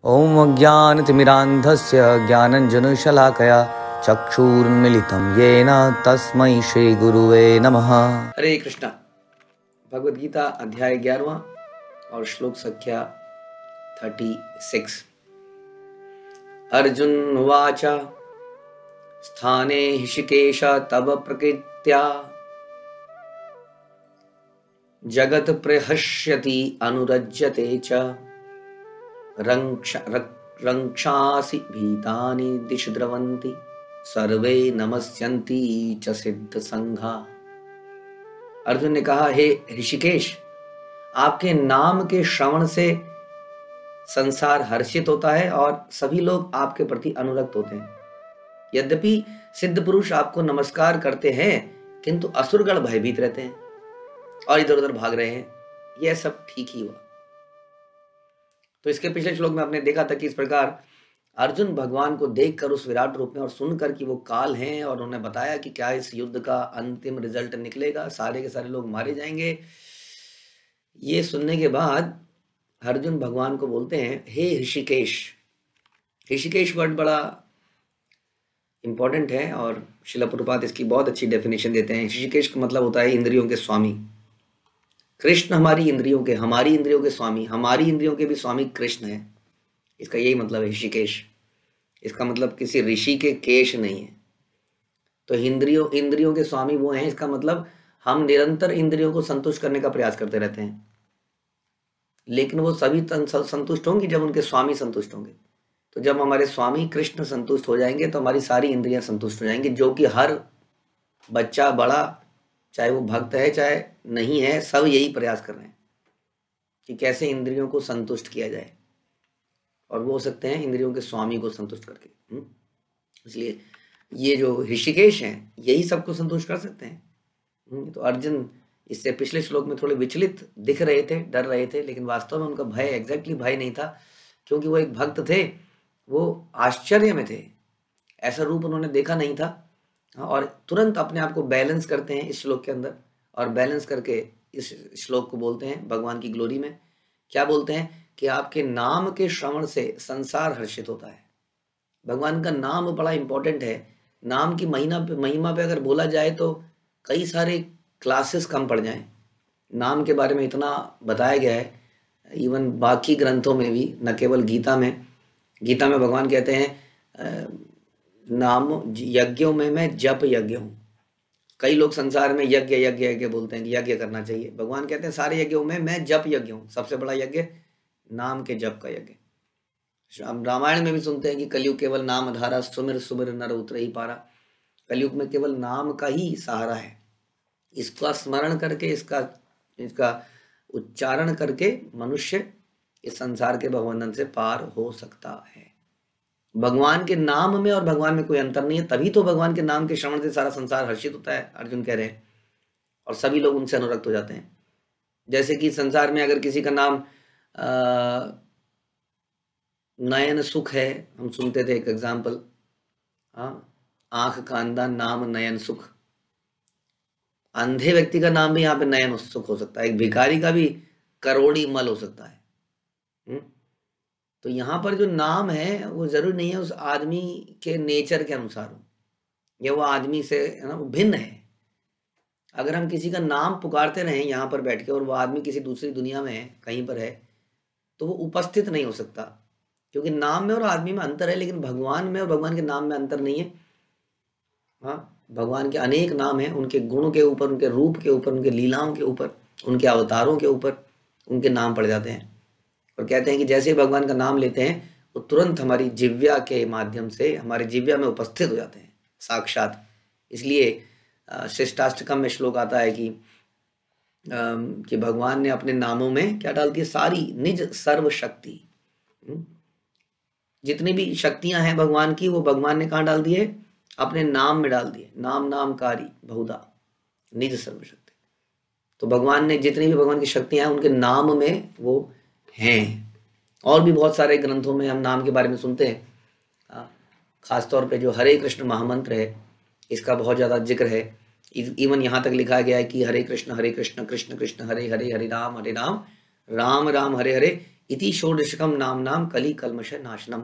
ओम अज्ञानतिमिरान्धस्य ज्ञानञ्जनशलाकया चक्षुरुन्मीलितं येन तस्मै श्रीगुरुवे नमः। हरे कृष्णा। भगवद गीता अध्याय 11वां और श्लोक संख्या 36। अर्जुन उवाच स्थाने ऋषिकेश तव प्रकृत्या जगत् प्रहस्यति अनुरज्यते च रक्षासि भीतानि दिश द्रवन्ति सर्वे नमस्यन्ति च सिद्ध संघा। अर्जुन ने कहा, हे ऋषिकेश, आपके नाम के श्रवण से संसार हर्षित होता है और सभी लोग आपके प्रति अनुरक्त होते हैं। यद्यपि सिद्ध पुरुष आपको नमस्कार करते हैं किंतु असुरगण भयभीत रहते हैं और इधर उधर भाग रहे हैं। यह सब ठीक ही हुआ। तो इसके पिछले श्लोक में आपने देखा था कि इस प्रकार अर्जुन भगवान को देखकर उस विराट रूप में और सुनकर कि वो काल हैं और उन्होंने बताया कि क्या इस युद्ध का अंतिम रिजल्ट निकलेगा, सारे के सारे लोग मारे जाएंगे। ये सुनने के बाद अर्जुन भगवान को बोलते हैं, हे ऋषिकेश। ऋषिकेश वर्ड बड़ा इंपॉर्टेंट है और श्रील प्रभुपाद इसकी बहुत अच्छी डेफिनेशन देते हैं। ऋषिकेश का मतलब होता है इंद्रियों के स्वामी। कृष्ण हमारी इंद्रियों के स्वामी, हमारी इंद्रियों के भी स्वामी कृष्ण है। इसका यही मतलब है ऋषिकेश। इसका मतलब किसी ऋषि के केश नहीं है। तो इंद्रियों के स्वामी वो हैं। इसका मतलब हम निरंतर इंद्रियों को संतुष्ट करने का प्रयास करते रहते हैं, लेकिन वो सभी संतुष्ट होंगी जब उनके स्वामी संतुष्ट होंगे। तो जब हमारे स्वामी कृष्ण संतुष्ट हो जाएंगे तो हमारी सारी इंद्रियां संतुष्ट हो जाएंगी, जो कि हर बच्चा बड़ा, चाहे वो भक्त है चाहे नहीं है, सब यही प्रयास कर रहे हैं कि कैसे इंद्रियों को संतुष्ट किया जाए, और वो हो सकते हैं इंद्रियों के स्वामी को संतुष्ट करके। इसलिए ये जो ऋषिकेश हैं यही सबको संतुष्ट कर सकते हैं। तो अर्जुन इससे पिछले श्लोक में थोड़े विचलित दिख रहे थे, डर रहे थे, लेकिन वास्तव में उनका भय एग्जैक्टली भय नहीं था, क्योंकि वो एक भक्त थे। वो आश्चर्य में थे, ऐसा रूप उन्होंने देखा नहीं था, और तुरंत अपने आप को बैलेंस करते हैं इस श्लोक के अंदर, और बैलेंस करके इस श्लोक को बोलते हैं भगवान की ग्लोरी में। क्या बोलते हैं कि आपके नाम के श्रवण से संसार हर्षित होता है। भगवान का नाम बड़ा इंपॉर्टेंट है। नाम की महिमा पे अगर बोला जाए तो कई सारे क्लासेस कम पड़ जाएं। नाम के बारे में इतना बताया गया है, इवन बाकी ग्रंथों में भी, न केवल गीता में। गीता में भगवान कहते हैं नाम यज्ञों में मैं जप यज्ञ हूँ। कई लोग संसार में यज्ञ यज्ञ यज्ञ बोलते हैं कि यज्ञ करना चाहिए। भगवान कहते हैं सारे यज्ञों में मैं जप यज्ञ हूँ। सबसे बड़ा यज्ञ नाम के जप का यज्ञ। हम रामायण में भी सुनते हैं कि कलयुग केवल नाम धारा, सुमिर सुमिर नर उतर ही पारा। कलयुग में केवल नाम का ही सहारा है। इसका स्मरण करके, इसका उच्चारण करके मनुष्य इस संसार के भवबंधन से पार हो सकता है। भगवान के नाम में और भगवान में कोई अंतर नहीं है, तभी तो भगवान के नाम के श्रवण से सारा संसार हर्षित होता है, अर्जुन कह रहे हैं, और सभी लोग उनसे अनुरक्त हो जाते हैं। जैसे कि संसार में अगर किसी का नाम नयन सुख है, हम सुनते थे एक एग्जाम्पल, आंख का अंधा नाम नयन सुख। अंधे व्यक्ति का नाम भी यहाँ पे नयन सुख हो सकता है, एक भिखारी का भी करोड़ी मल हो सकता है। तो यहाँ पर जो नाम है वो जरूरी नहीं है उस आदमी के नेचर के अनुसार हो, या वो आदमी से वो भिन्न है। अगर हम किसी का नाम पुकारते रहें यहाँ पर बैठ के और वो आदमी किसी दूसरी दुनिया में है, कहीं पर है, तो वो उपस्थित नहीं हो सकता, क्योंकि नाम में और आदमी में अंतर है, लेकिन भगवान में और भगवान के नाम में अंतर नहीं है। हाँ, भगवान के अनेक नाम हैं, उनके गुण के ऊपर, उनके रूप के ऊपर, उनके लीलाओं के ऊपर, उनके अवतारों के ऊपर उनके नाम पड़ जाते हैं। और कहते हैं कि जैसे ही भगवान का नाम लेते हैं वो तुरंत हमारी जिव्या के माध्यम से हमारे जिव्या में उपस्थित हो जाते हैं साक्षात। इसलिए शिष्टाष्टकम में श्लोक आता है कि भगवान ने अपने नामों में क्या डाल दी, सारी निज सर्व शक्ति। जितनी भी शक्तियां हैं भगवान की, वो भगवान ने कहाँ डाल दिए, अपने नाम में डाल दिए। नाम नामकारी बहुधा निज सर्व शक्ति। तो भगवान ने जितनी भी भगवान की शक्तियां हैं उनके नाम में वो हैं। और भी बहुत सारे ग्रंथों में हम नाम के बारे में सुनते हैं। खासतौर पे जो हरे कृष्ण महामंत्र है, इसका बहुत ज़्यादा जिक्र है। इवन यहाँ तक लिखा गया है कि हरे कृष्ण कृष्ण कृष्ण हरे हरे, हरे राम राम राम हरे हरे, इति षोडशकम नाम नाम कली कल्मष नाशनम।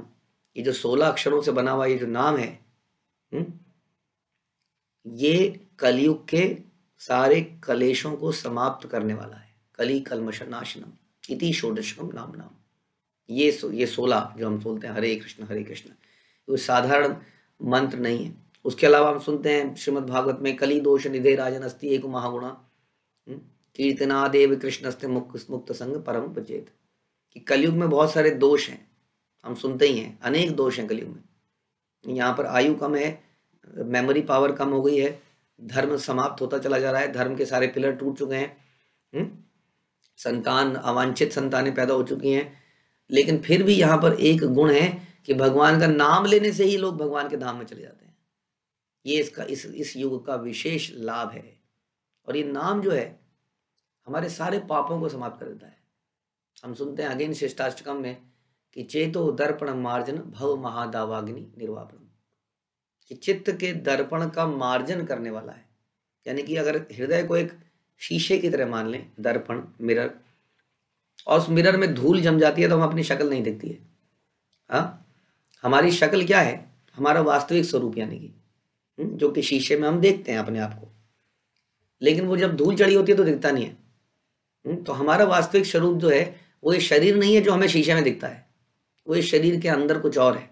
ये जो 16 अक्षरों से बना हुआ ये जो नाम है, ये कलयुग के सारे कलेशों को समाप्त करने वाला है। कली कल्मष नाशनम इति षोडशकम नाम नाम। ये 16 जो हम बोलते हैं हरे कृष्ण, वो साधारण मंत्र नहीं है। उसके अलावा हम सुनते हैं श्रीमद् भागवत में कली दोष निधे राजन अस्ति एक महागुणा कीर्तनादेव कृष्णस्ते मुक्त संग परम पचेत। कि कलयुग में बहुत सारे दोष हैं, हम सुनते ही हैं, अनेक दोष हैं कलयुग में। यहाँ पर आयु कम है, मेमोरी पावर कम हो गई है, धर्म समाप्त होता चला जा रहा है, धर्म के सारे पिलर टूट चुके हैं, संतान अवांछित संतानें पैदा हो चुकी हैं। लेकिन फिर भी यहाँ पर एक गुण है कि भगवान का नाम लेने से ही लोग भगवान के धाम में चले जाते हैं। ये इसका इस युग का विशेष लाभ है। और ये नाम जो है हमारे सारे पापों को समाप्त कर देता है। हम सुनते हैं अगेन शिष्टाष्टकम में कि चेतो दर्पण मार्जन भव महादावाग्नि निर्वापन, कि चित्त के दर्पण का मार्जन करने वाला है। यानी कि अगर हृदय को एक शीशे की तरह मान लें, दर्पण मिरर, और उस मिरर में धूल जम जाती है तो हम अपनी शक्ल नहीं दिखती है। हाँ, हमारी शक्ल क्या है? हमारा वास्तविक स्वरूप, यानी कि जो कि शीशे में हम देखते हैं अपने आप को, लेकिन वो जब धूल चढ़ी होती है तो दिखता नहीं है। तो हमारा वास्तविक स्वरूप जो है वो ये शरीर नहीं है जो हमें शीशे में दिखता है, वो इस शरीर के अंदर कुछ और है।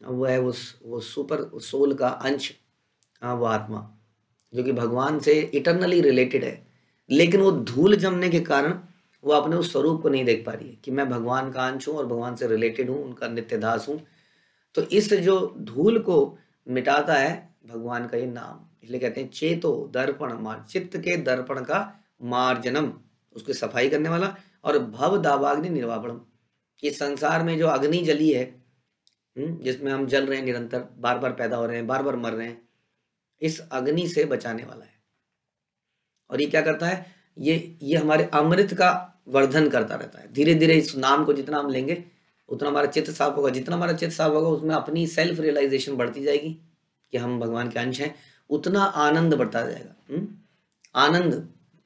वो है वो सुपर सोल का अंश, वो आत्मा जो कि भगवान से इटरनली रिलेटेड है। लेकिन वो धूल जमने के कारण वो अपने उस स्वरूप को नहीं देख पा रही है कि मैं भगवान का अंश हूँ और भगवान से रिलेटेड हूँ, उनका नित्य दास हूँ। तो इस जो धूल को मिटाता है भगवान का ये नाम, इसलिए कहते हैं चेतो दर्पण मार्जन, चित्त के दर्पण का मार्जनम, उसकी सफाई करने वाला, और भव दावाग्नि निर्वापणम, कि संसार में जो अग्नि जली है, जिसमें हम जल रहे हैं निरंतर, बार बार पैदा हो रहे हैं, बार बार मर रहे हैं, इस अग्नि से बचाने वाला है। और ये क्या करता है? ये हमारे अमृत का वर्धन करता रहता है। धीरे धीरे इस नाम को जितना हम लेंगे उतना हमारा चित्त साफ होगा, जितना हमारा चित्त साफ होगा उसमें अपनी सेल्फ रियलाइजेशन बढ़ती जाएगी कि हम भगवान के अंश हैं, उतना आनंद बढ़ता जाएगा। आनंद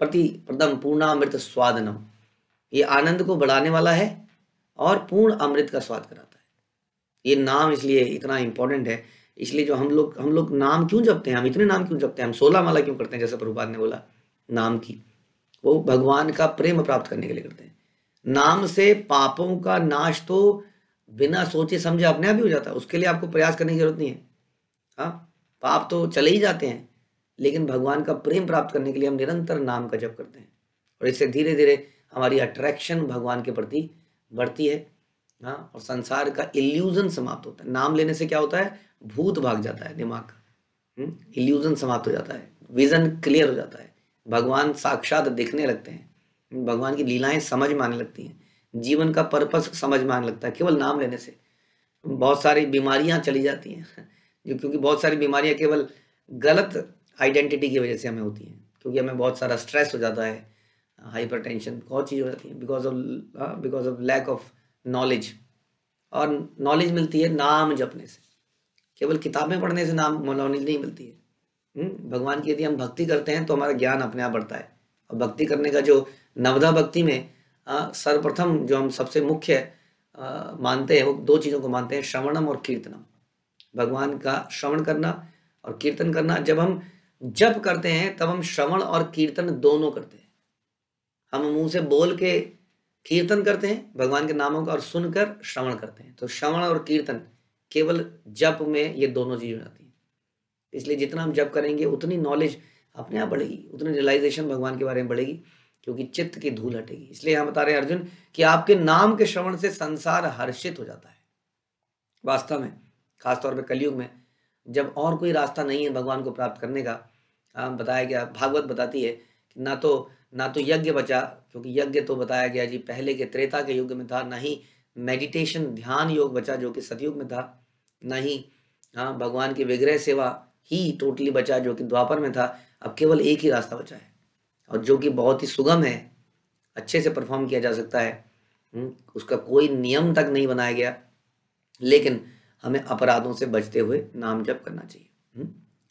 प्रति प्रदम पूर्णामृत स्वादनम, ये आनंद को बढ़ाने वाला है और पूर्ण अमृत का स्वाद कराता है। ये नाम इसलिए इतना इंपॉर्टेंट है। इसलिए जो हम लोग नाम क्यों जपते हैं, हम इतने नाम क्यों जपते हैं, हम 16 माला क्यों करते हैं, जैसे प्रभुपाद ने बोला नाम की, वो भगवान का प्रेम प्राप्त करने के लिए करते हैं। नाम से पापों का नाश तो बिना सोचे समझे अपने आप ही हो जाता है, उसके लिए आपको प्रयास करने की जरूरत नहीं है। हाँ, पाप तो चले ही जाते हैं, लेकिन भगवान का प्रेम प्राप्त करने के लिए हम निरंतर नाम का जप करते हैं, और इससे धीरे धीरे हमारी अट्रैक्शन भगवान के प्रति बढ़ती है। हाँ, और संसार का इल्यूजन समाप्त होता है। नाम लेने से क्या होता है? भूत भाग जाता है दिमाग का, इल्यूजन समाप्त हो जाता है, विजन क्लियर हो जाता है, भगवान साक्षात दिखने लगते हैं, भगवान की लीलाएं समझ में आने लगती हैं, जीवन का पर्पस समझ में आने लगता है केवल नाम लेने से। बहुत सारी बीमारियां चली जाती हैं क्योंकि बहुत सारी बीमारियां केवल गलत आइडेंटिटी की वजह से हमें होती हैं, क्योंकि हमें बहुत सारा स्ट्रेस हो जाता है, हाइपरटेंशन, बहुत चीज़ हो जाती है because of lack of knowledge. और नॉलेज मिलती है नाम जपने से, केवल किताबें पढ़ने से नाम नॉलेज नहीं मिलती है। भगवान की यदि हम भक्ति करते हैं तो हमारा ज्ञान अपने आप बढ़ता है। और भक्ति करने का जो नवधा भक्ति में सर्वप्रथम जो हम सबसे मुख्य मानते हैं वो 2 चीज़ों को मानते हैं, श्रवणम और कीर्तनम। भगवान का श्रवण करना और कीर्तन करना। जब हम जप करते हैं तब हम श्रवण और कीर्तन दोनों करते हैं। हम मुंह से बोल के कीर्तन करते हैं भगवान के नामों का और सुनकर श्रवण करते हैं। तो श्रवण और कीर्तन केवल जप में ये दोनों चीज़ें हो जाती हैं। इसलिए जितना हम जप करेंगे उतनी नॉलेज अपने आप बढ़ेगी, उतनी रियलाइजेशन भगवान के बारे में बढ़ेगी, क्योंकि चित्त की धूल हटेगी। इसलिए हम बता रहे हैं अर्जुन कि आपके नाम के श्रवण से संसार हर्षित हो जाता है। वास्तव में खासतौर पर कलयुग में जब और कोई रास्ता नहीं है भगवान को प्राप्त करने का, बताया गया, भागवत बताती है कि ना तो यज्ञ बचा, क्योंकि यज्ञ तो बताया गया जी पहले के त्रेता के युग में था, ना ही मेडिटेशन ध्यान योग बचा जो कि सतयुग में था, ना ही भगवान की विग्रह सेवा ही टोटली बचा जो कि द्वापर में था। अब केवल एक ही रास्ता बचा है और जो कि बहुत ही सुगम है, अच्छे से परफॉर्म किया जा सकता है। उसका कोई नियम तक नहीं बनाया गया, लेकिन हमें अपराधों से बचते हुए नाम जप करना चाहिए।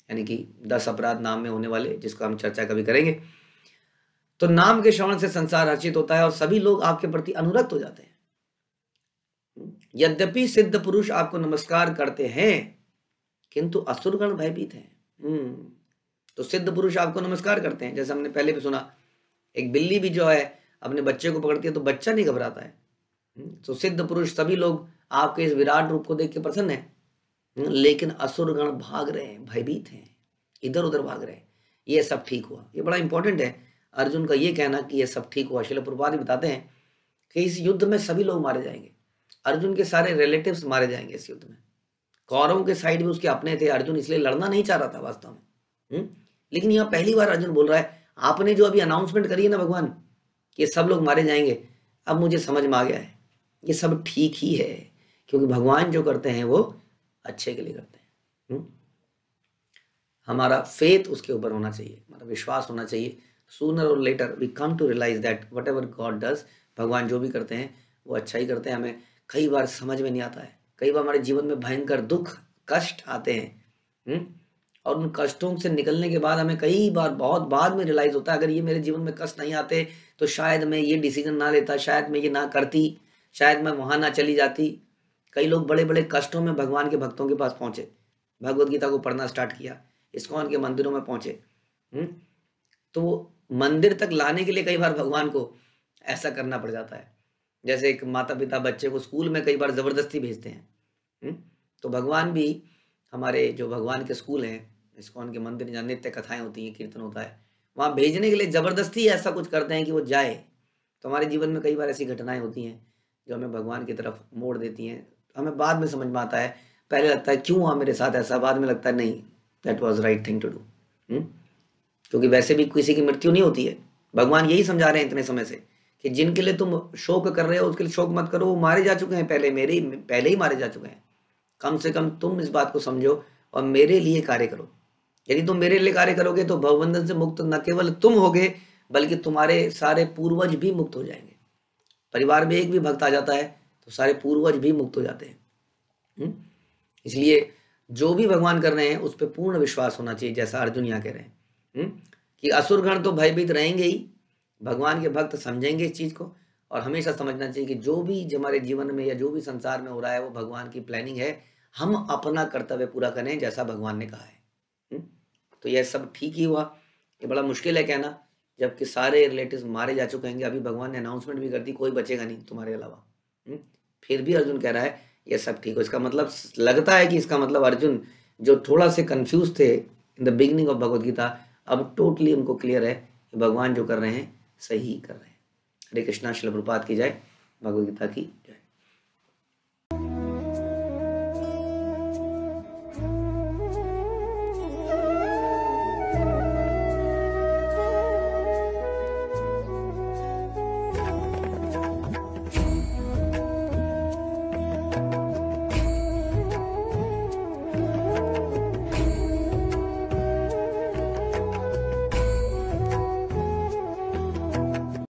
यानी कि 10 अपराध नाम में होने वाले, जिसको हम चर्चा कभी करेंगे। तो नाम के श्रवण से संसार हर्षित होता है और सभी लोग आपके प्रति अनुरक्त हो जाते हैं। यद्यपि सिद्ध पुरुष आपको नमस्कार करते हैं किंतु असुरगण भयभीत हैं। तो सिद्ध पुरुष आपको नमस्कार करते हैं, जैसे हमने पहले भी सुना, एक बिल्ली भी जो है अपने बच्चे को पकड़ती है तो बच्चा नहीं घबराता है। तो सिद्ध पुरुष सभी लोग आपके इस विराट रूप को देख के प्रसन्न है, लेकिन असुरगण भाग रहे हैं, भयभीत हैं, इधर उधर भाग रहे हैं। ये सब ठीक हुआ, ये बड़ा इंपॉर्टेंट है अर्जुन का ये कहना कि ये सब ठीक हुआ। श्रील प्रभुपाद बताते हैं कि इस युद्ध में सभी लोग मारे जाएंगे, अर्जुन के सारे रिलेटिव्स मारे जाएंगे इस युद्ध में। कौरवों के साइड में उसके अपने थे, अर्जुन इसलिए लड़ना नहीं चाह रहा था वास्तव में। लेकिन यहाँ पहली बार अर्जुन बोल रहा है, आपने जो अभी अनाउंसमेंट करी है ना भगवान कि ये सब लोग मारे जाएंगे, अब मुझे समझ में आ गया है ये सब ठीक ही है, क्योंकि भगवान जो करते हैं वो अच्छे के लिए करते हैं। हमारा फेथ उसके ऊपर होना चाहिए, हमारा विश्वास होना चाहिए। Sooner or later we come to realize that whatever god does, भगवान जो भी करते हैं वो अच्छा ही करते हैं। हमें कई बार समझ में नहीं आता है, कई बार हमारे जीवन में भयंकर दुख कष्ट आते हैं, और उन कष्टों से निकलने के बाद हमें कई बार बहुत बाद में रियलाइज होता है, अगर ये मेरे जीवन में कष्ट नहीं आते तो शायद मैं ये डिसीजन ना लेता, शायद मैं ये ना करती, शायद मैं वहां ना चली जाती। कई लोग बड़े बड़े कष्टों में भगवान के भक्तों के पास पहुंचे, भगवत गीता को पढ़ना स्टार्ट किया, इस्कॉन के मंदिरों में पहुंचे। तो मंदिर तक लाने के लिए कई बार भगवान को ऐसा करना पड़ जाता है, जैसे एक माता पिता बच्चे को स्कूल में कई बार जबरदस्ती भेजते हैं। तो भगवान भी, हमारे जो भगवान के स्कूल हैं, इस्कॉन के मंदिर जहाँ नित्य कथाएं होती हैं, कीर्तन होता है, वहाँ भेजने के लिए जबरदस्ती ऐसा कुछ करते हैं कि वो जाए। तो हमारे जीवन में कई बार ऐसी घटनाएं होती हैं जो हमें भगवान की तरफ मोड़ देती हैं। हमें बाद में समझ में आता है, पहले लगता है क्यों हुआ मेरे साथ ऐसा, बाद में लगता है नहीं, that was right thing to do. क्योंकि वैसे भी किसी की मृत्यु नहीं होती है। भगवान यही समझा रहे हैं इतने समय से कि जिनके लिए तुम शोक कर रहे हो उसके लिए शोक मत करो, वो मारे जा चुके हैं, पहले ही मारे जा चुके हैं। कम से कम तुम इस बात को समझो और मेरे लिए कार्य करो। यदि तुम मेरे लिए कार्य करोगे तो भवबंधन से मुक्त न केवल तुम होगे बल्कि तुम्हारे सारे पूर्वज भी मुक्त हो जाएंगे। परिवार में एक भी भक्त आ जाता है तो सारे पूर्वज भी मुक्त हो जाते हैं। इसलिए जो भी भगवान कर रहे हैं उस पर पूर्ण विश्वास होना चाहिए, जैसा अर्जुन यहाँ कह रहे हैं कि असुरगण तो भयभीत रहेंगे ही, भगवान के भक्त समझेंगे इस चीज को। और हमेशा समझना चाहिए कि जो भी हमारे जीवन में या जो भी संसार में हो रहा है वो भगवान की प्लानिंग है, हम अपना कर्तव्य पूरा करें जैसा भगवान ने कहा है। तो यह सब ठीक ही हुआ। ये बड़ा मुश्किल है कहना, जबकि सारे रिलेटिव्स मारे जा चुके हैं, अभी भगवान ने अनाउंसमेंट भी कर दी कोई बचेगा नहीं तुम्हारे अलावा। फिर भी अर्जुन कह रहा है ये सब ठीक हो। इसका मतलब लगता है कि इसका मतलब अर्जुन जो थोड़ा से कंफ्यूज थे in the beginning of Bhagavad Gita, अब टोटली उनको क्लियर है कि भगवान जो कर रहे हैं सही कर रहे हैं। हरे कृष्णा। श्रील प्रभुपाद की जय। भगवद गीता की जय।